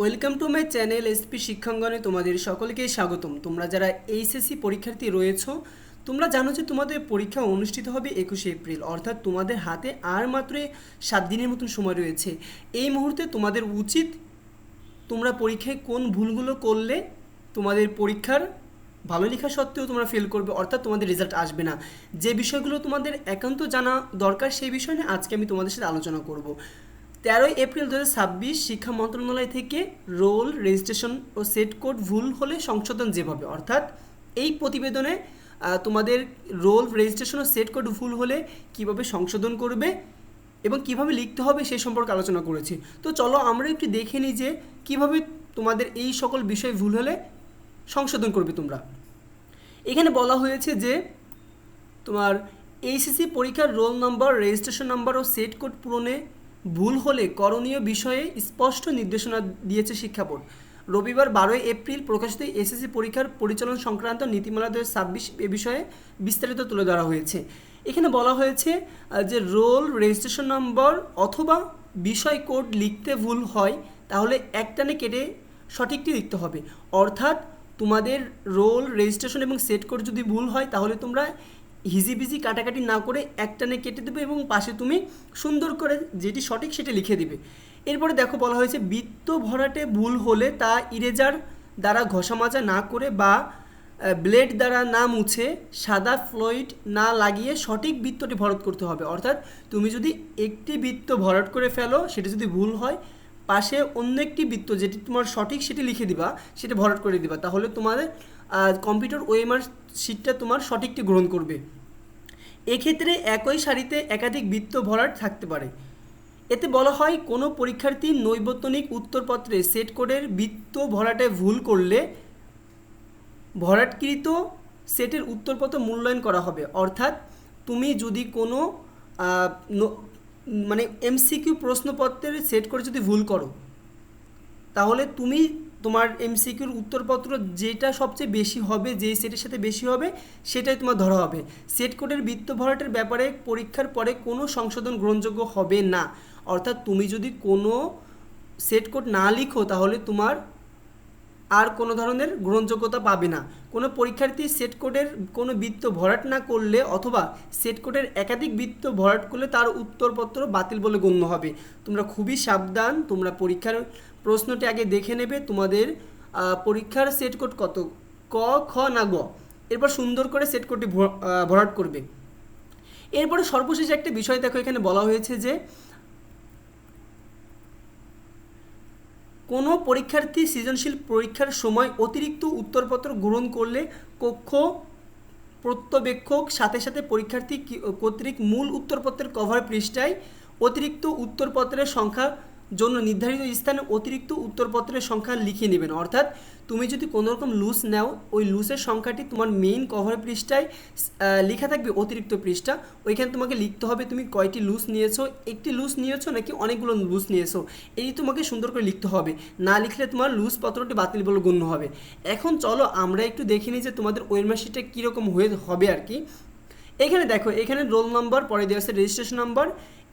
Welcome to my channel SP শিক্ষাঙ্গনে তোমাদের সকলকে স্বাগতম। তোমরা যারা এইচএসসি পরীক্ষার্থী রয়েছো, তোমরা জানো যে তোমাদের পরীক্ষা অনুষ্ঠিত হবে 21শে এপ্রিল, অর্থাৎ তোমাদের হাতে আর মাত্র 7 দিনের মতন সময় রয়েছে। এই মুহূর্তে তোমাদের উচিত তোমরা পরীক্ষায় কোন ভুলগুলো করলে তোমাদের পরীক্ষার ভালো লেখা সত্ত্বেও তোমরা ফেল করবে, অর্থাৎ তোমাদের রেজাল্ট আসবে না। যে বিষয়গুলো তোমাদের একান্ত জানা দরকার সেই বিষয় নিয়ে আজকে আমি তোমাদের সাথে আলোচনা করব। 13 এপ্রিল 2026 শিক্ষা মন্ত্রণালয় থেকে রোল রেজিস্ট্রেশন ও সেট কোড ভুল হলে সংশোধন যেভাবে, অর্থাৎ এই প্রতিবেদনে তোমাদের রোল রেজিস্ট্রেশন ও সেট কোড ভুল হলে কিভাবে সংশোধন করবে এবং কিভাবে লিখতে হবে সেই সম্পর্কে আলোচনা করেছি। তো চলো আমরা একটু দেখে নিই যে কিভাবে তোমাদের এই সকল বিষয় ভুল হলে সংশোধন করবে তোমরা। এখানে বলা হয়েছে যে তোমার এইচএসসি পরীক্ষার রোল নম্বর, রেজিস্ট্রেশন নাম্বার ও সেট কোড পূরণে ভুল হলে করণীয় বিষয়ে স্পষ্ট নির্দেশনা দিয়েছে শিক্ষা বোর্ড। রবিবার 12 এপ্রিল প্রকাশিত এসএসসি পরীক্ষার পরিচালন সংক্রান্ত নীতিমালা 2026 এ বিষয়ে বিস্তারিত তুলে ধরা হয়েছে। এখানে বলা হয়েছে যে রোল রেজিস্ট্রেশন নম্বর অথবা বিষয় কোড লিখতে ভুল হয় তাহলে একটানে কেটে সঠিকটি লিখতে হবে, অর্থাৎ তোমাদের রোল রেজিস্ট্রেশন এবং সেট কোড যদি ভুল হয় তাহলে তোমরা হিজিবিজি কাটাকাটি না করে একটানে কেটে দেবে এবং পাশে তুমি সুন্দর করে যেটি সঠিক সেটি লিখে দিবে। এরপরে দেখো বলা হয়েছে বৃত্ত ভরাটে ভুল হলে তা ইরেজার দ্বারা ঘষা মাজা না করে বা ব্লেড দ্বারা না মুছে সাদা ফ্লুইড না লাগিয়ে সঠিক বৃত্তটি ভরাট করতে হবে, অর্থাৎ তুমি যদি একটি বৃত্ত ভরাট করে ফেলো সেটা যদি ভুল হয় পাশে অন্য একটি বৃত্ত যেটি তোমার সঠিক সেটি লিখে দিবা, সেটা ভরাট করে দিবা, তাহলে তোমাদের কম্পিউটার ওএমআর শিটটা তোমার সঠিকটি গ্রহণ করবে। এক্ষেত্রে একই সারিতে একাধিক বৃত্ত ভরাট থাকতে পারে। এতে বলা হয় কোনো পরীক্ষার্থী নৈবত্তনিক উত্তরপত্রে সেট কোডের বৃত্ত ভরাটে ভুল করলে ভরাটকৃত সেটের উত্তরপত্র মূল্যায়ন করা হবে, অর্থাৎ তুমি যদি কোনো এমসিকিউ প্রশ্নপত্রের সেট করে যদি ভুল করো তাহলে তুমি তোমার এমসিকিউর উত্তরপত্র যেটা সবচেয়ে বেশি হবে, যেই সেটের সাথে বেশি হবে সেটাই তোমার ধরা হবে। সেট কোডের বৃত্ত ভরাটের ব্যাপারে পরীক্ষার পরে কোনো সংশোধন গ্রহণযোগ্য হবে না, অর্থাৎ তুমি যদি কোনো সেট কোড না লিখো তাহলে তোমার আর কোনো ধরনের গ্রহণযোগ্যতা পাবে না। কোনো পরীক্ষার্থী সেট কোডের কোনো বৃত্ত ভরাট না করলে অথবা সেট কোডের একাধিক বৃত্ত ভরাট করলে তার উত্তরপত্র বাতিল বলে গণ্য হবে। তোমরা খুবই সাবধান, তোমরা পরীক্ষার প্রশ্নটি আগে দেখে নেবে তোমাদের পরীক্ষার সেট কোড কত, ক, খ না গ, এরপর সুন্দর করে সেট কোডটি ভরাট করবে। এরপরে সর্বশেষ একটা বিষয় দেখো, এখানে বলা হয়েছে যে কোনো পরীক্ষার্থী সৃজনশীল পরীক্ষার সময় অতিরিক্ত উত্তরপত্র গ্রহণ করলে কক্ষ পর্যবেক্ষক সাথে সাথে পরীক্ষার্থী কর্তৃক মূল উত্তরপত্রের কভার পৃষ্ঠায় অতিরিক্ত উত্তরপত্রের সংখ্যা জন্য নির্ধারিত স্থানে অতিরিক্ত উত্তরপত্রের সংখ্যা লিখে নেবেন, অর্থাৎ তুমি যদি কোনো রকম লুজ নাও ওই লুজের সংখ্যাটি তোমার মেইন কভার পৃষ্ঠায় লেখা থাকবে অতিরিক্ত পৃষ্ঠা, ওইখানে তোমাকে লিখতে হবে তুমি কয়টি লুজ নিয়েছো, একটি লুজ নিয়েছো নাকি অনেকগুলো লুজ নিয়েছো, এই তোমাকে সুন্দর করে লিখতে হবে, না লিখলে তোমার লুজ পত্রটি বাতিল বলে গণ্য হবে। এখন চলো আমরা একটু দেখে নিই যে তোমাদের ওএমআর শিটটা কীরকম হবে আর কি। এখানে দেখো, এখানে রোল নম্বর, পরে দেওয়া আছে রেজিস্ট্রেশন নাম্বার,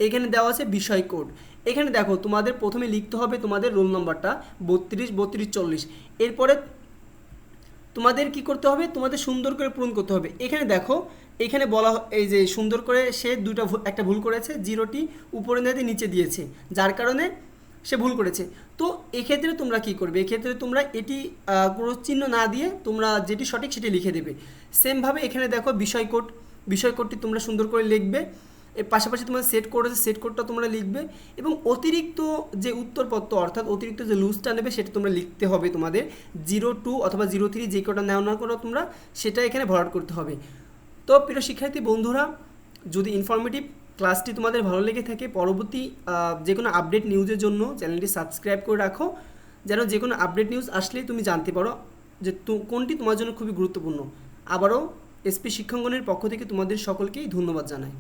এখানে দেওয়া আছে বিষয় কোড। এখানে দেখো তোমাদের প্রথমে লিখতে হবে তোমাদের রোল নম্বরটা 32, 32, 40। এরপরে তোমাদের কি করতে হবে, তোমাদের সুন্দর করে পূরণ করতে হবে। এখানে দেখো, এখানে বলা এই যে সুন্দর করে সে একটা ভুল করেছে, 0টি উপরে না দিয়ে নিচে দিয়েছে, যার কারণে সে ভুল করেছে। তো এক্ষেত্রে তোমরা কি করবে, এক্ষেত্রে তোমরা এটি ক্রস চিহ্ন না দিয়ে তোমরা যেটি সঠিক সেটি লিখে দেবে। সেমভাবে এখানে দেখো বিষয় কোডটি তোমরা সুন্দর করে লিখবে, এর পাশাপাশি তোমার সেট কোড আছে, সেট কোডটা তোমরা লিখবে এবং অতিরিক্ত যে উত্তরপত্র অর্থাৎ অতিরিক্ত যে লুজটা নেবে সেটা তোমরা লিখতে হবে। তোমাদের 02 অথবা 03 যে কোডটা নেও না করো তোমরা সেটা এখানে ভরাট করতে হবে। তো প্রিয় শিক্ষার্থী বন্ধুরা, যদি ইনফরমেটিভ ক্লাসটি তোমাদের ভালো লেগে থাকে, পরবর্তী যে কোনো আপডেট নিউজের জন্য চ্যানেলটি সাবস্ক্রাইব করে রাখো, যেন যে কোনো আপডেট নিউজ আসলেই তুমি জানতে পারো যে কোনটি তোমার জন্য খুবই গুরুত্বপূর্ণ। আবারও এসপি শিক্ষাঙ্গনের পক্ষ থেকে তোমাদের সকলকেই ধন্যবাদ জানাই।